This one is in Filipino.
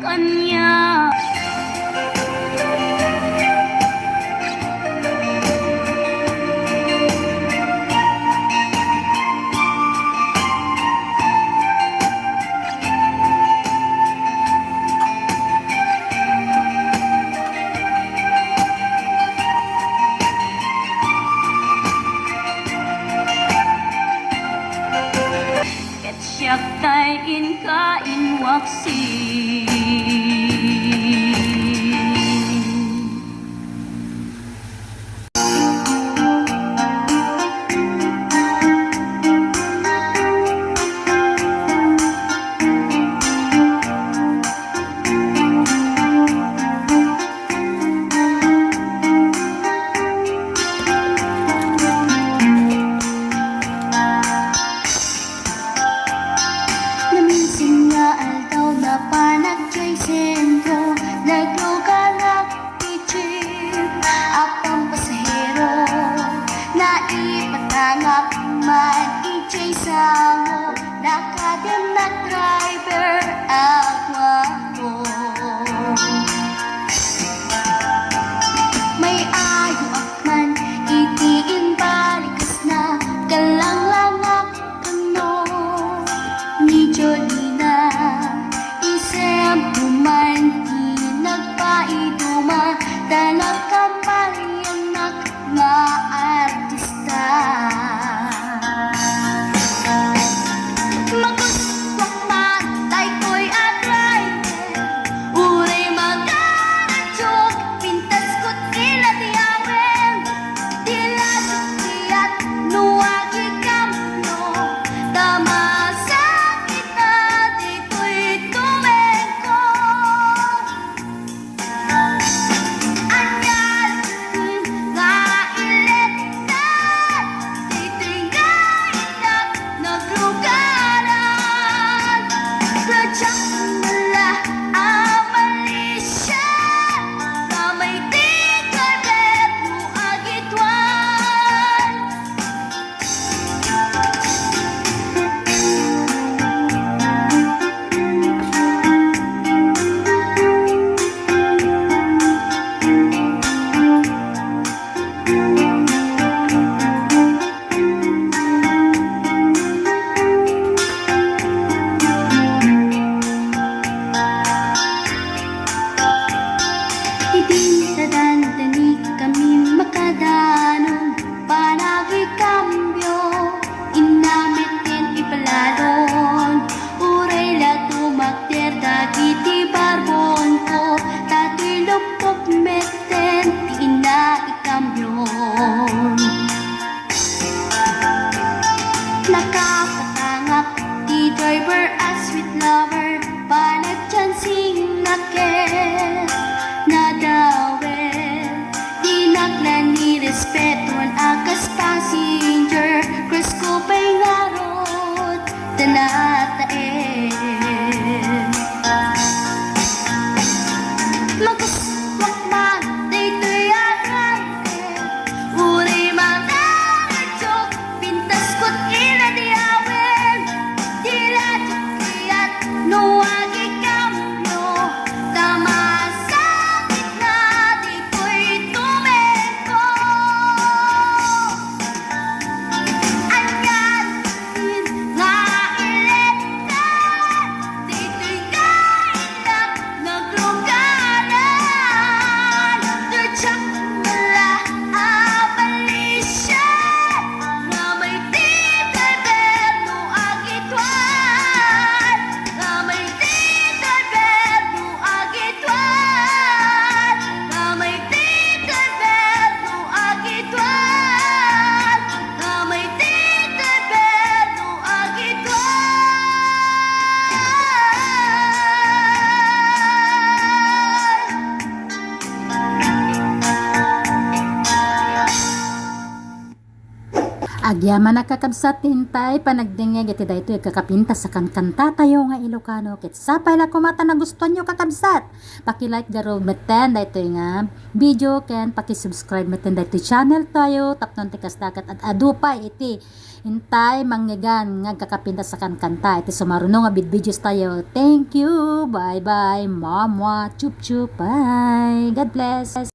kanya. Siyak tay in kain waksi. Ipatangak man ijay sango, nakadem na driver ako. May ayo akman itiin balikas na galang-langak kano ni Jolina. Isem tuman nagpaiduma dalang kampalyanak nga artista. Maguswak man tay ko'y atray, uray magkaradyog, pintas ko't ila diyawen, dilad tiyat nuwagi kamno, tama sa kita di ko'y tumengko. Agyaman nakakabsat hintay panagdingeg iti daytoy kakapinta sa kankanta tayo nga Ilocano ket sapay la kumata na gusto nyo kakabsat. Paki-like garo metten daytoy nga video ken paki-subscribe metten daytoy channel tayo tapnon ti kasdakat at adupay iti hintay mangyagan nga kakapinta sa kankanta iti sumaruno nga videos tayo. Thank you. Bye bye. Mamwa chup chup. Bye. God bless.